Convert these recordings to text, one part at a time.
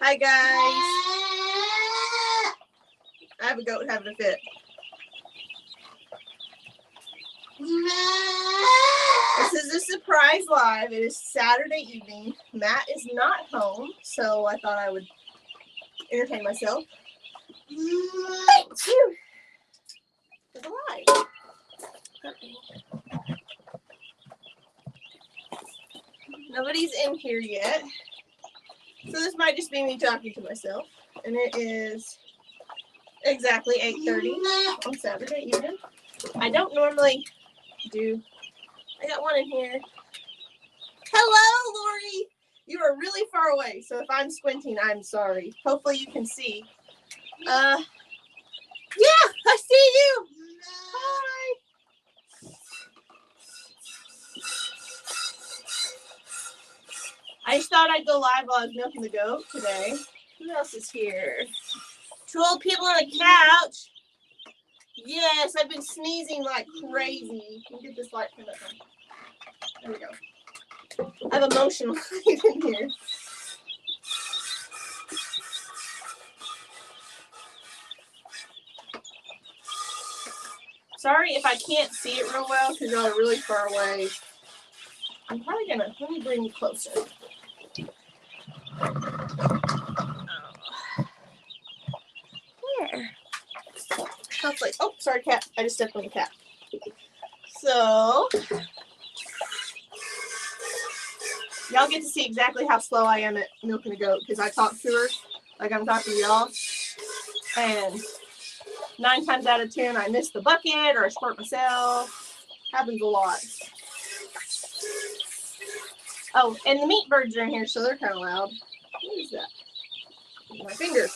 Hi, guys. I have a goat having a fit. This is a surprise live. It is Saturday evening. Matt is not home, so I thought I would entertain myself. It's alive. Nobody's in here yet. So this might just be me talking to myself. And it is exactly 8:30 on Saturday evening. I don't normally do. I got one in here. Hello, Lori. You are really far away, so if I'm squinting, I'm sorry. Hopefully you can see. Yeah, I see you. Hi. I just thought I'd go live while I was milking the goat today. Who else is here? 2 old people on a couch. Yes, I've been sneezing like crazy. Let me get this light turned up. There we go. I have a motion light in here. Sorry if I can't see it real well because y'all are really far away. I'm probably gonna, let me bring you closer. There. Hopefully, oh, sorry, cat. I just stepped on the cat. So, y'all get to see exactly how slow I am at milking a goat because I talk to her like I'm talking to y'all. And 9 times out of 10, I miss the bucket or I squirt myself. Happens a lot. Oh, and the meat birds are in here, so they're kind of loud. What is that? My finger.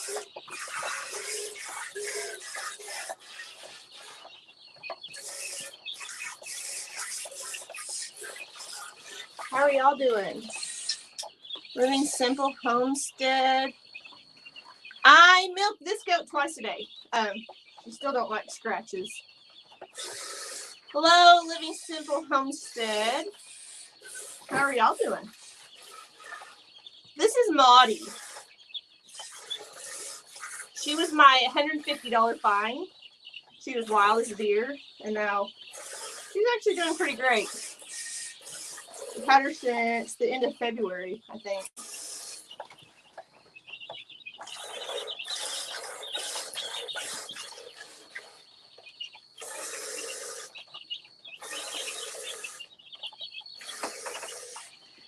How are y'all doing? Living Simple Homestead. I milk this goat twice a day. You still don't like scratches. Hello, Living Simple Homestead. How are y'all doing? This is Maudie. She was my $150 fine. She was wild as a deer, and now she's actually doing pretty great. I've had her since the end of February, I think.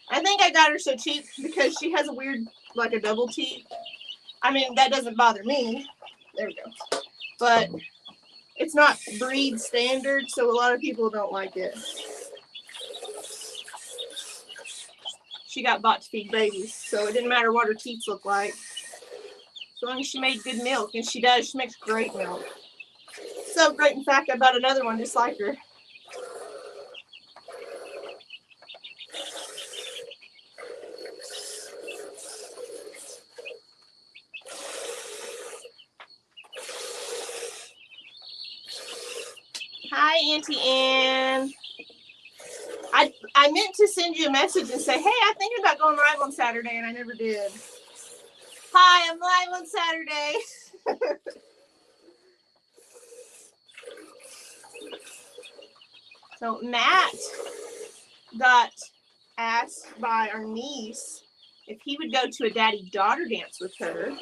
I think I got her so cheap because she has a weird, like a double teeth. I mean, that doesn't bother me. There we go. But it's not breed standard, so a lot of people don't like it. She got bought to feed babies, so it didn't matter what her teeth look like. As long as she made good milk, and she does, she makes great milk. So great, in fact, I bought another one just like her. Hi, Auntie Ann. I meant to send you a message and say, hey, I'm thinking about going live on Saturday, and I never did. Hi, I'm live on Saturday. So Matt got asked by our niece if he would go to a daddy-daughter dance with her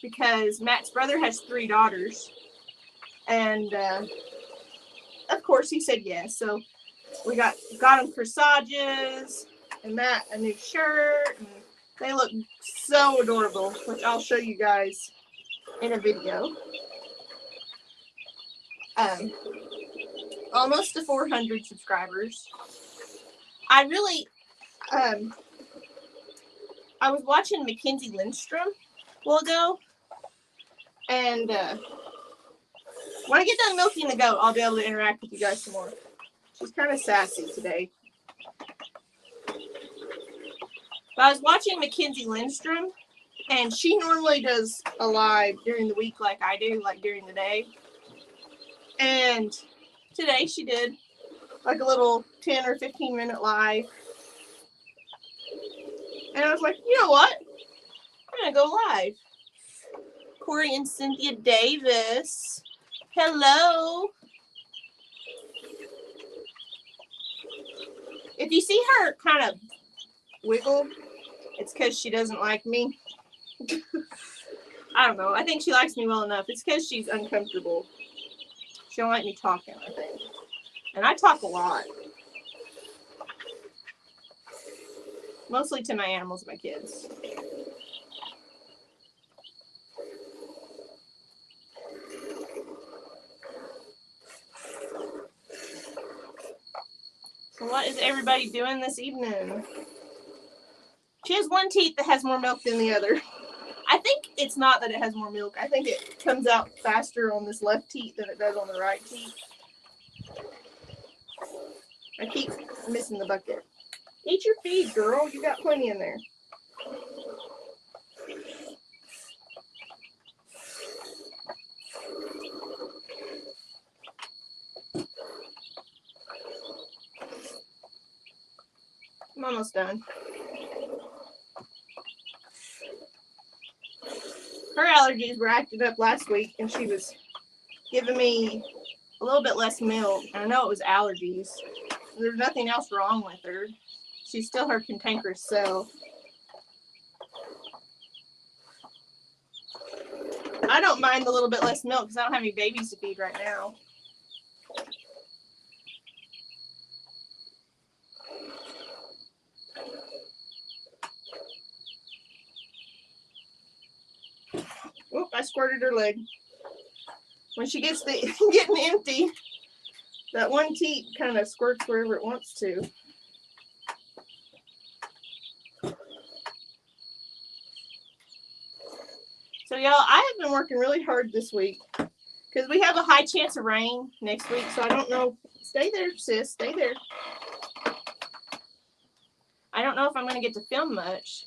because Matt's brother has 3 daughters. And of course he said yes. So we got him corsages and Matt a new shirt. And they look so adorable, which I'll show you guys in a video. Almost to 400 subscribers. I really, I was watching Mackenzie Lindstrom a while ago, and when I get done milking the goat, I'll be able to interact with you guys some more. She's kind of sassy today. But I was watching Mackenzie Lindstrom, and she normally does a live during the week like I do, like during the day. And today she did like a little 10 or 15 minute live. And I was like, you know what? I'm gonna go live. Corey and Cynthia Davis. Hello. If you see her kind of wiggle, it's because she doesn't like me. I don't know. I think she likes me well enough. It's because she's uncomfortable. She don't like me talking, I think. And I talk a lot. Mostly to my animals and my kids. So what is everybody doing this evening? She has one teeth that has more milk than the other. I think it's not that it has more milk. I think it comes out faster on this left teeth than it does on the right teeth. I keep missing the bucket. Eat your feed, girl. You got plenty in there. I'm almost done. Her allergies were acting up last week, and she was giving me a little bit less milk. And I know it was allergies. There's nothing else wrong with her. She's still her cantankerous self. I don't mind the little bit less milk because I don't have any babies to feed right now. Oop, I squirted her leg. When she gets getting empty, that one teat kind of squirts wherever it wants to. So y'all, I have been working really hard this week because we have a high chance of rain next week. So I don't know. Stay there, sis. Stay there. I don't know if I'm going to get to film much.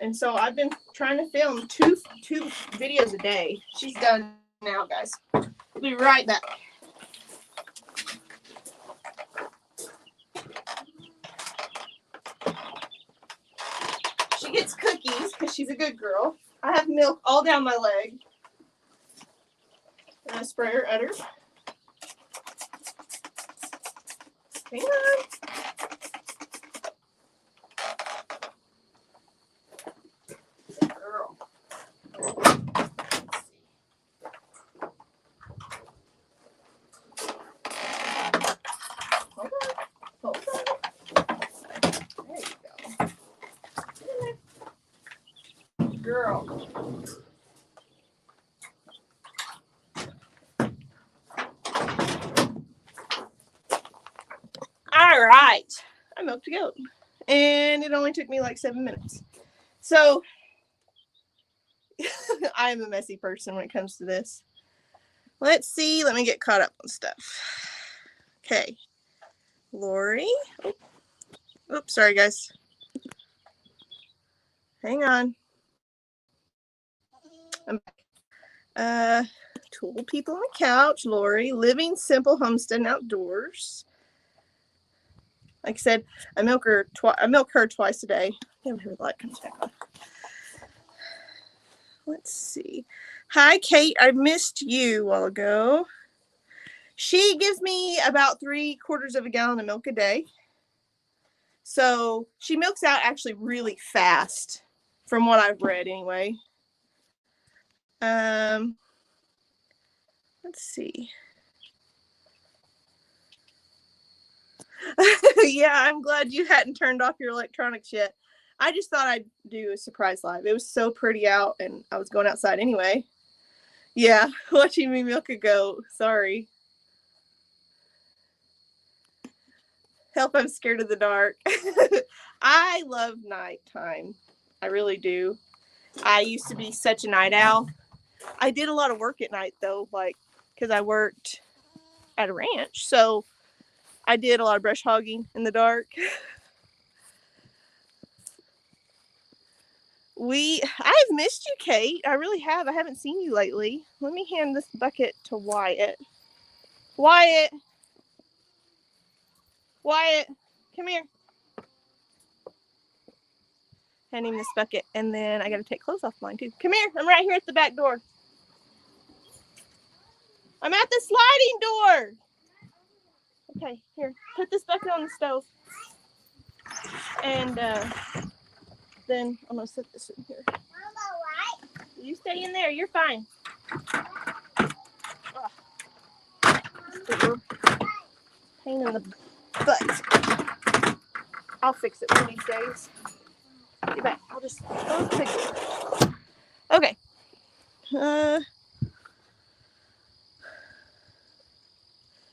And so I've been trying to film two videos a day. She's done now, guys. We'll be right back. She gets cookies because she's a good girl. I have milk all down my leg. And I spray her udder. Hang on. Girl. Hold on. Hold on. There you go. Girl. All right. I milked a goat. And it only took me like 7 minutes. So I am a messy person when it comes to this. Let's see. Let me get caught up on stuff. Okay. Lori. Oops, sorry guys. Hang on. I'm back. Tool people on the couch. Lori. Living simple homestead and outdoors. Like I said, I milk her twice a day. Damn, her light comes back on. Let's see. Hi, Kate. I missed you a while ago. She gives me about 3/4 of a gallon of milk a day. So she milks out actually really fast, from what I've read anyway. Let's see. Yeah, I'm glad you hadn't turned off your electronics yet. I just thought I'd do a surprise live. It was so pretty out, and I was going outside anyway. Yeah, watching me milk a goat. Sorry. Help, I'm scared of the dark. I love nighttime. I really do. I used to be such a night owl. I did a lot of work at night, though, like, because I worked at a ranch. So I did a lot of brush hogging in the dark. I've missed you, Kate. I really have. I haven't seen you lately. Let me hand this bucket to Wyatt. Wyatt, come here. hand him this bucket, and then I gotta take clothes off mine too. Come here, I'm right here at the back door. I'm at the sliding door. Okay, here, put this bucket on the stove. And then I'm gonna set this in here. You stay in there, you're fine. Pain in the butt. I'll fix it one of these days. Get back. I'll just fix it. Okay.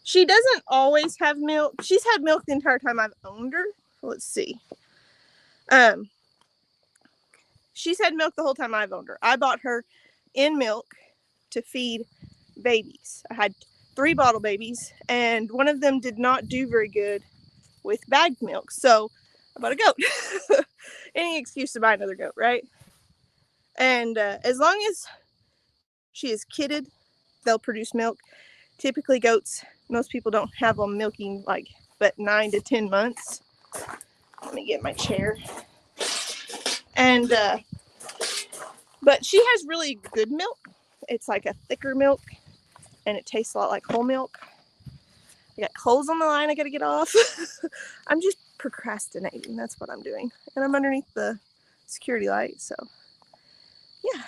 She doesn't always have milk. She's had milk the entire time I've owned her. Let's see. She's had milk the whole time I've owned her. I bought her in milk to feed babies. I had 3 bottle babies, and one of them did not do very good with bagged milk. So I bought a goat. Any excuse to buy another goat, right? And as long as she is kidded, they'll produce milk. Typically goats, most people don't have them milking like but 9 to 10 months. Let me get my chair. And but she has really good milk. It's like a thicker milk, and it tastes a lot like whole milk. I got clothes on the line I gotta get off. I'm just procrastinating. That's what I'm doing. And I'm underneath the security light, so yeah.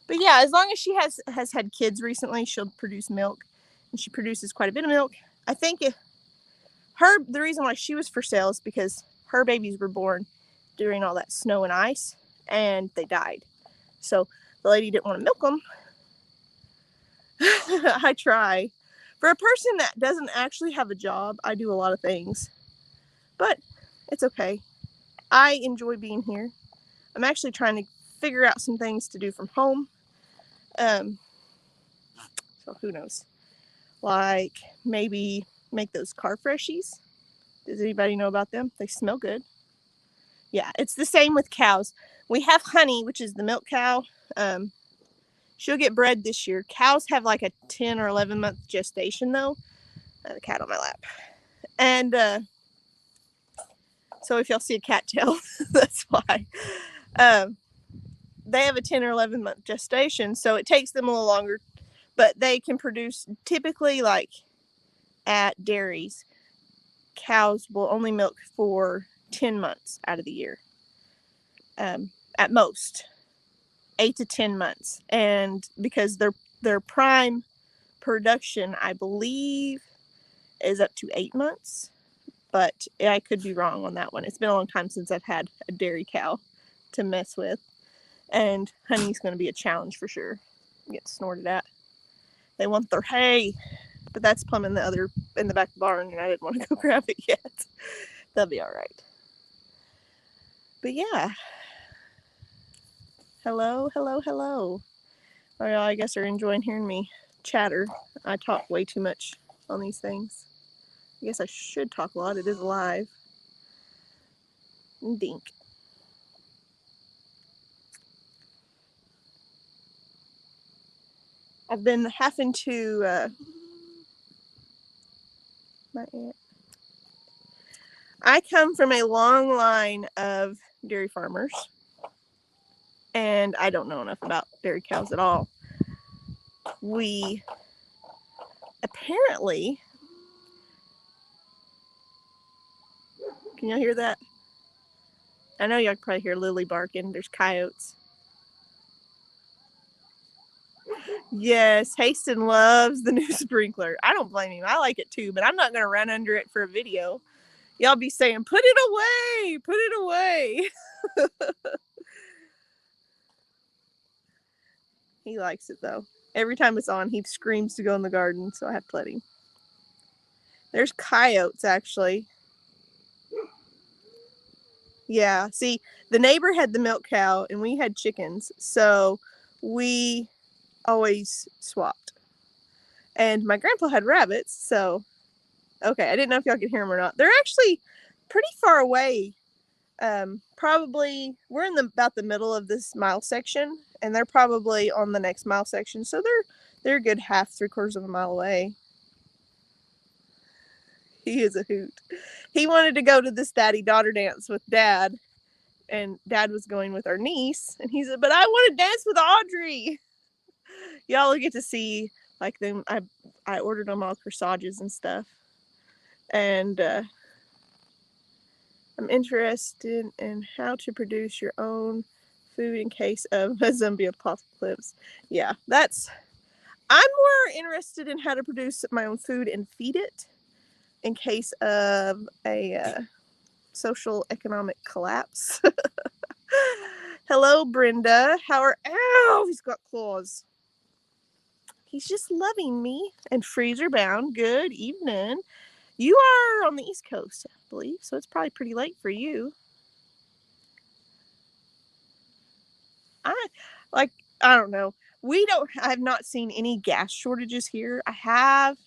But yeah, as long as she has had kids recently, she'll produce milk, and she produces quite a bit of milk. I think the reason why she was for sale is because her babies were born during all that snow and ice, and they died. So the lady didn't want to milk them. I try. For a person that doesn't actually have a job, I do a lot of things. But it's okay. I enjoy being here. I'm actually trying to figure out some things to do from home. So who knows? Like maybe make those car freshies. Does anybody know about them? They smell good. Yeah, it's the same with cows. We have Honey, which is the milk cow. She'll get bred this year. Cows have like a 10 or 11 month gestation though. I have a cat on my lap. And so if y'all see a cattail, that's why. They have a 10 or 11 month gestation, so it takes them a little longer, but they can produce typically like at dairies. Cows will only milk for 10 months out of the year. At most 8 to 10 months, and because their prime production, I believe, is up to 8 months, but I could be wrong on that one. It's been a long time since I've had a dairy cow to mess with, and Honey's going to be a challenge for sure. Get snorted at. They want their hay, but that's plumb in the back of the barn, and I didn't want to go grab it yet. They'll be all right. But yeah. Hello. Well, I guess are enjoying hearing me chatter. I talk way too much on these things. I guess I should talk a lot. It is live. Dink. I've been having to my aunt. I come from a long line of dairy farmers, and I don't know enough about dairy cows at all. We apparently, can y'all hear that? I know y'all can probably hear Lily barking. There's coyotes. Yes, Haston loves the new sprinkler. I don't blame him. I like it too, but I'm not going to run under it for a video. Y'all be saying, put it away. He likes it though. Every time it's on, he screams to go in the garden, so I have to let him. There's coyotes, actually. Yeah, see, the neighbor had the milk cow, and we had chickens, so we always swapped. And my grandpa had rabbits, so okay, I didn't know if y'all could hear them or not. They're actually pretty far away. Probably we're in about the middle of this mile section, and they're probably on the next mile section, so they're a good half, 3/4 of a mile away. He is a hoot. He wanted to go to this daddy-daughter dance with Dad, and Dad was going with our niece, and he said, "But I want to dance with Audrey." Y'all will get to see like them. I ordered them all corsages and stuff, and I'm interested in how to produce your own food in case of a zombie apocalypse. Yeah, I'm more interested in how to produce my own food and feed it in case of a social economic collapse. Hello, Brenda. Ow, he's got claws. He's just loving me. And freezer bound. Good evening. You are on the East Coast, I believe, so it's probably pretty late for you. I don't know. I have not seen any gas shortages here. I have.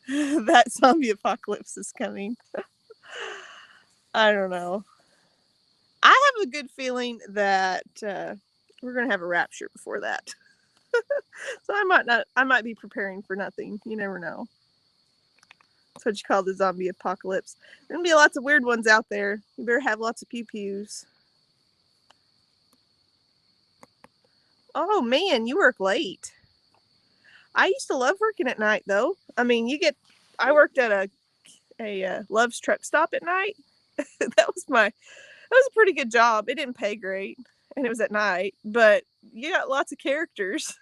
That zombie apocalypse is coming. I don't know. I have a good feeling that we're going to have a rapture before that. So I might be preparing for nothing. You never know. That's what you call the zombie apocalypse. There's going to be lots of weird ones out there. You better have lots of pew-pews. Oh man, you work late. I used to love working at night though. I mean, I worked at a Love's truck stop at night. That was a pretty good job. It didn't pay great and it was at night, but you got lots of characters.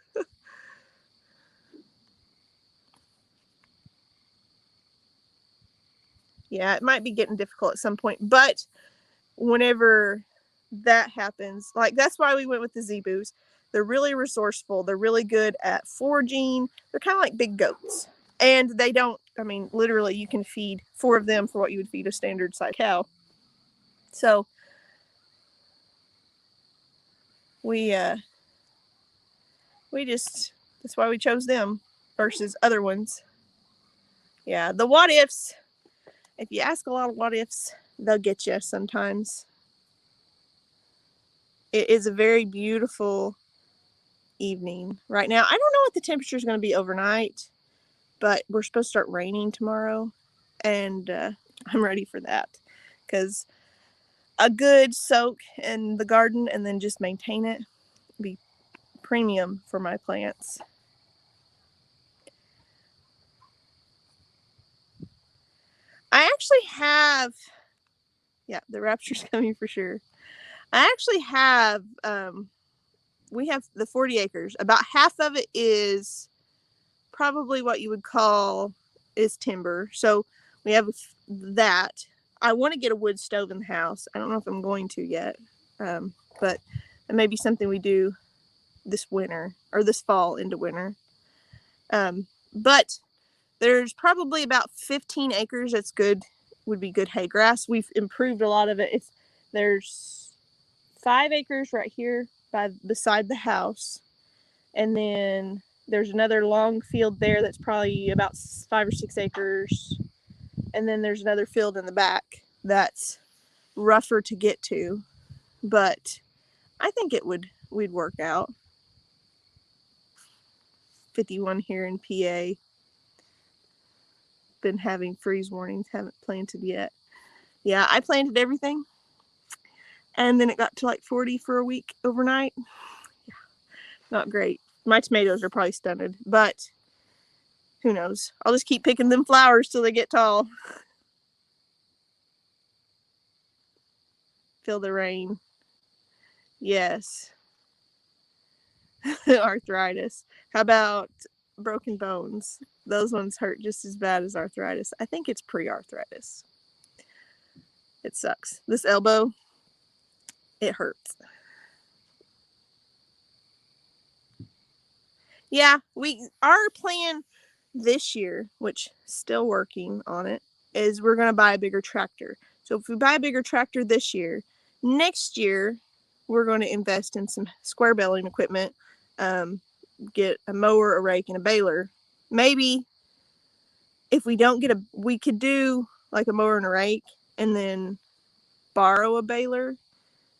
Yeah, it might be getting difficult at some point, but whenever that happens, like that's why we went with the Zebus. They're really resourceful. They're really good at foraging. They're kind of like big goats. And they don't, I mean, literally you can feed 4 of them for what you would feed a standard size cow. So that's why we chose them versus other ones. Yeah, the what ifs, if you ask a lot of what ifs, they'll get you sometimes. It is a very beautiful evening right now. I don't know what the temperature is going to be overnight, but we're supposed to start raining tomorrow, and I'm ready for that because a good soak in the garden and then just maintain it would be premium for my plants. I actually have, yeah, the rapture's coming for sure. I actually have, we have the 40 acres. About half of it is probably what you would call is timber. So we have that. I want to get a wood stove in the house. I don't know if I'm going to yet, but it may be something we do this winter or this fall into winter. But there's probably about 15 acres that's good, would be good hay grass. We've improved a lot of it. There's 5 acres right here beside the house, and then there's another long field there that's probably about 5 or 6 acres, and then there's another field in the back that's rougher to get to, but I think we'd work out. 51 here in PA. Been having freeze warnings, haven't planted yet. Yeah, I planted everything, and then it got to like 40 for a week overnight. Yeah, not great. My tomatoes are probably stunted, but who knows? I'll just keep picking them flowers till they get tall. Feel the rain. Yes. Arthritis. How about broken bones? Those ones hurt just as bad as arthritis. I think it's pre-arthritis. It sucks. This elbow, it hurts. Yeah, our plan this year, which still working on it, is we're going to buy a bigger tractor. So if we buy a bigger tractor this year, next year we're going to invest in some square baling equipment, get a mower, a rake, and a baler. Maybe if we don't get we could do like a mower and a rake and then borrow a baler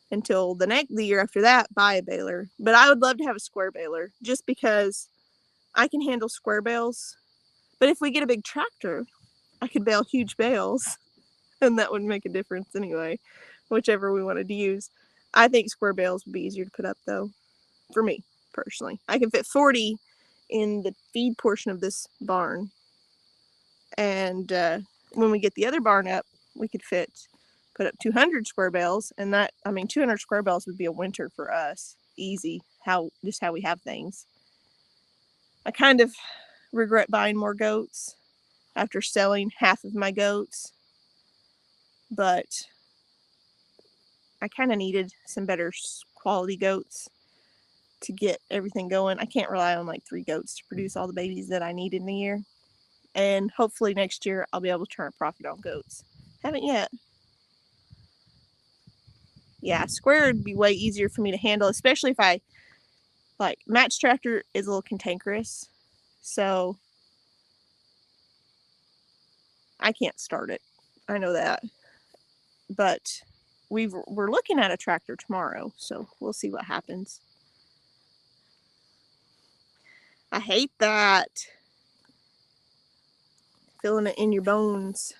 until the year after that, buy a baler. But I would love to have a square baler just because I can handle square bales. But if we get a big tractor, I could bale huge bales, and that would make a difference anyway. whichever we wanted to use. I think square bales would be easier to put up, though, for me personally. I can fit 40 in the feed portion of this barn, and when we get the other barn up, we could put up 200 square bales, and 200 square bales would be a winter for us, easy. Just how we have things. I kind of regret buying more goats after selling half of my goats, but I kind of needed some better quality goats to get everything going. I can't rely on like 3 goats to produce all the babies that I need in the year. And hopefully next year I'll be able to turn a profit on goats. Haven't yet. Yeah, square would be way easier for me to handle, especially if Matt's tractor is a little cantankerous, so I can't start it. I know that. But we're looking at a tractor tomorrow, so we'll see what happens. I hate that. Feeling it in your bones.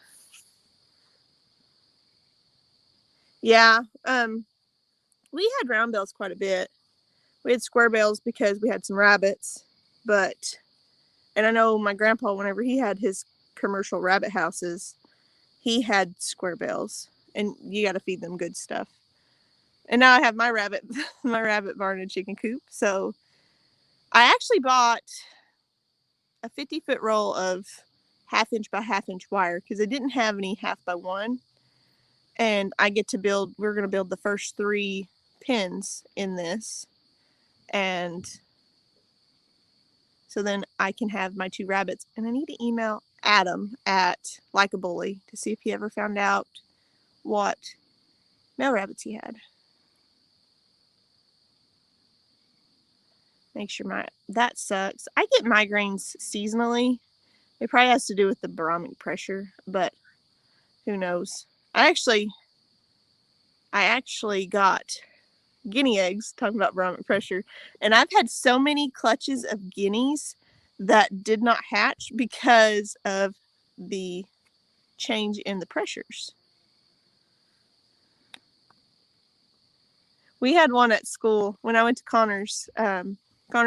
Yeah, we had round bales quite a bit. We had square bales because we had some rabbits, and I know my grandpa, whenever he had his commercial rabbit houses, he had square bales, and you got to feed them good stuff. And now I have my rabbit barn and chicken coop. So I actually bought a 50-foot roll of 1/2 inch by 1/2 inch wire because I didn't have any 1/2 by 1. And we're going to build the first 3 pins in this. And so then I can have my 2 rabbits. And I need to email Adam at Like a Bully to see if he ever found out what male rabbits he had. Make sure that sucks. I get migraines seasonally. It probably has to do with the barometric pressure, but who knows? I actually got guinea eggs, talking about barometric pressure, and I've had so many clutches of guineas that did not hatch because of the change in the pressures. We had one at school when I went to Connors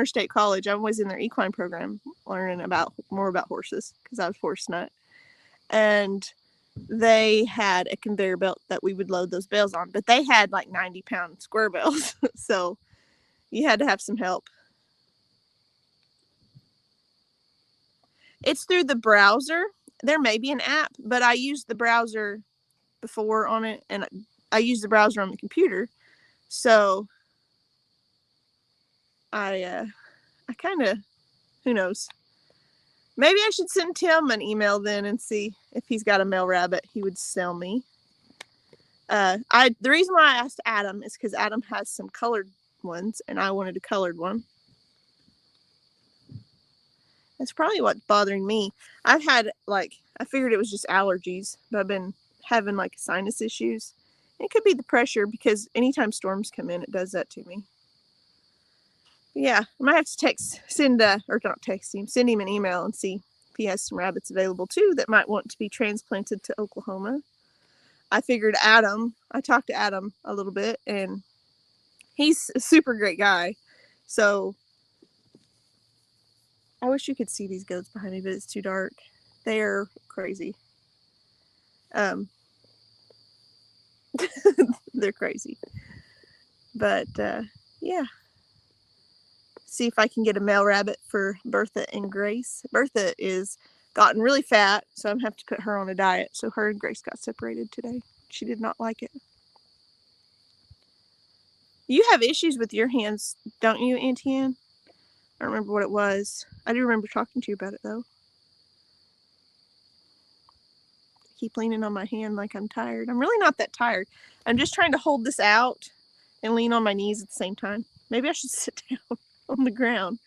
State College. I was in their equine program learning more about horses because I was horse nut. And they had a conveyor belt that we would load those bales on, but they had like 90-pound square bales. So you had to have some help. It's through the browser. There may be an app, but I used the browser before on it, and I used the browser on the computer. So I kind of, who knows? Maybe I should send Tim an email then and see if he's got a male rabbit he would sell me. The reason why I asked Adam is because Adam has some colored ones, and I wanted a colored one. That's probably what's bothering me. I figured it was just allergies, but I've been having sinus issues. It could be the pressure because anytime storms come in, it does that to me. But yeah, I might have to send him an email and see if he has some rabbits available too that might want to be transplanted to Oklahoma. I talked to Adam a little bit, and he's a super great guy. So I wish you could see these goats behind me, but it's too dark. They're crazy. They're crazy. But yeah. See if I can get a male rabbit for Bertha and Grace. Bertha is gotten really fat, so I'm going to have to put her on a diet. So her and Grace got separated today. She did not like it. You have issues with your hands, don't you, Auntie Ann? I don't remember what it was. I do remember talking to you about it, though. I keep leaning on my hand like I'm tired. I'm really not that tired. I'm just trying to hold this out and lean on my knees at the same time. Maybe I should sit down on the ground.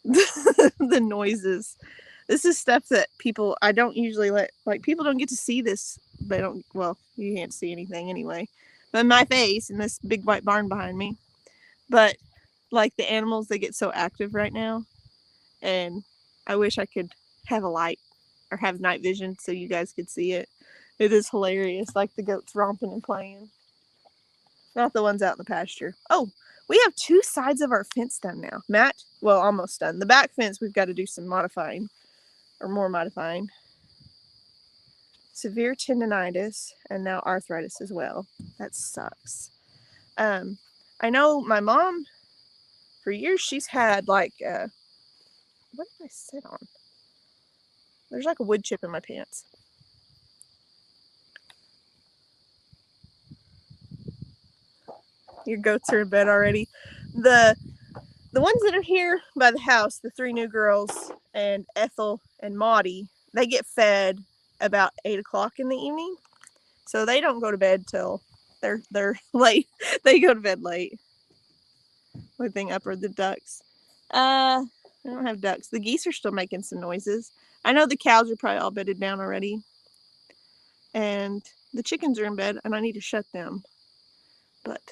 The noises. This is stuff that I don't usually people don't get to see this. You can't see anything anyway. But my face and this big white barn behind me. But like the animals, they get so active right now. And I wish I could have a light or have night vision so you guys could see it. It is hilarious, like the goats romping and playing. Not the ones out in the pasture. Oh, we have 2 sides of our fence done now. Matt, well, almost done. The back fence, we've got to do some modifying, or more modifying. Severe tendonitis, and now arthritis as well. That sucks. I know my mom, for years, she's had like, what did I sit on? There's like a wood chip in my pants. Your goats are in bed already. The ones that are here by the house, the 3 new girls and Ethel and Maudie, they get fed about 8 o'clock in the evening. So they don't go to bed till they're late. They go to bed late. Only thing up are the ducks. I don't have ducks. The geese are still making some noises. I know the cows are probably all bedded down already. And the chickens are in bed and I need to shut them. But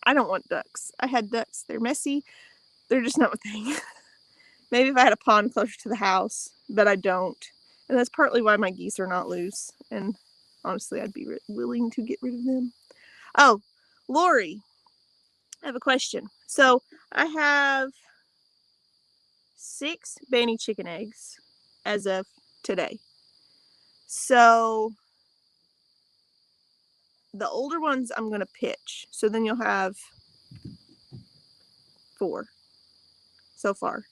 I don't want ducks. I had ducks. They're messy. They're just not my thing. Maybe if I had a pond closer to the house, but I don't. And that's partly why my geese are not loose. And honestly, I'd be willing to get rid of them. Oh, Lori, I have a question. So I have 6 Banny chicken eggs as of today. So the older ones I'm going to pitch. So then you'll have 4 so far.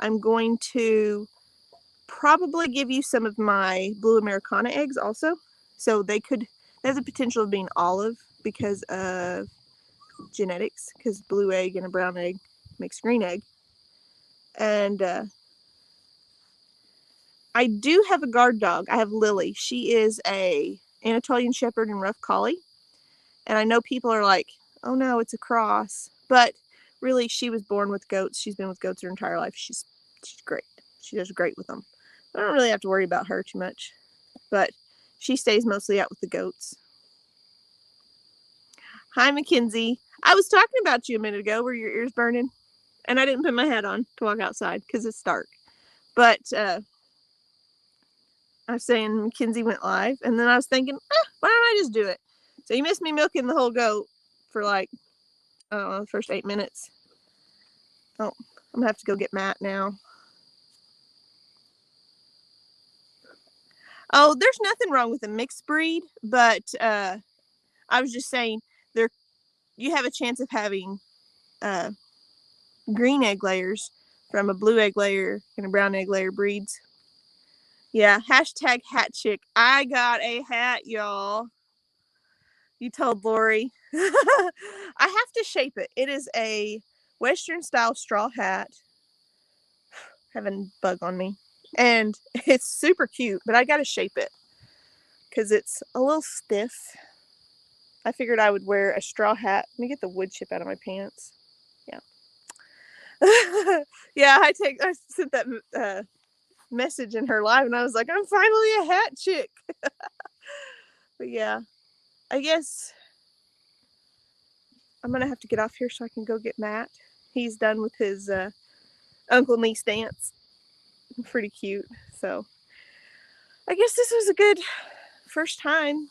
I'm going to probably give you some of my blue Americana eggs also. So they have the potential of being olive because of genetics, because blue egg and a brown egg makes green egg. And I do have a guard dog. I have Lily. She is a Anatolian Shepherd and Rough Collie. And I know people are like, oh no, it's a cross. But really, she was born with goats. She's been with goats her entire life. She's great. She does great with them. I don't really have to worry about her too much. But she stays mostly out with the goats. Hi, Mackenzie. I was talking about you a minute ago. Were your ears burning? And I didn't put my hat on to walk outside because it's dark. But I was saying Mackenzie went live. And then I was thinking, why don't I just do it? So you missed me milking the whole goat for like, I don't know, the first 8 minutes. Oh, I'm going to have to go get Matt now. Oh, there's nothing wrong with a mixed breed. But I was just saying, you have a chance of having green egg layers from a blue egg layer and a brown egg layer breeds. Yeah, hashtag hat chick. I got a hat, y'all. You told Lori. I have to shape it. It is a Western style straw hat. Having a bug on me. And it's super cute, but I got to shape it because it's a little stiff. I figured I would wear a straw hat. Let me get the wood chip out of my pants. Yeah. Yeah, I sent that message in her live and I was like, I'm finally a hat chick. But yeah, I guess I'm gonna have to get off here so I can go get Matt. He's done with his uncle niece dance. Pretty cute. So I guess this was a good first time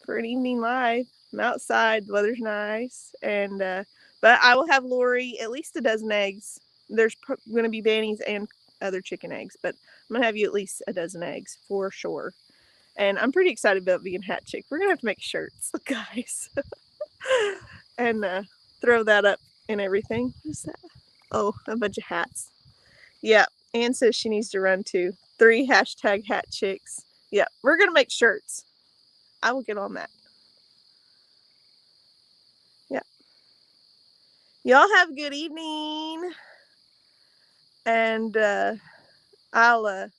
for an evening live. I'm outside, the weather's nice, and but I will have Lori at least a dozen eggs. There's going to be Bannies and other chicken eggs, but I'm gonna have you at least a dozen eggs for sure. And I'm pretty excited about being hat chick. We're gonna have to make shirts, guys, and throw that up and everything. What is that? Oh, a bunch of hats. Yeah, Anne says she needs to run too. 3 hashtag hat chicks. Yeah, we're gonna make shirts. I will get on that. Yeah. Y'all have a good evening. And I'll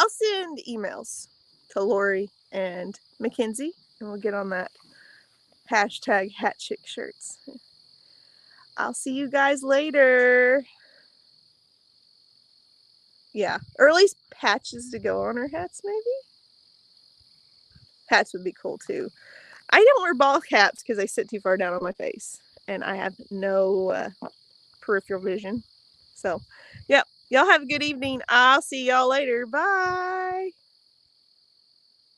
send emails to Lori and Mackenzie, and we'll get on that hashtag hat chick shirts. I'll see you guys later. Yeah, or at least patches to go on our hats, maybe. Hats would be cool too. I don't wear ball caps because they sit too far down on my face, and I have no peripheral vision. So, yep. Y'all have a good evening. I'll see y'all later. Bye.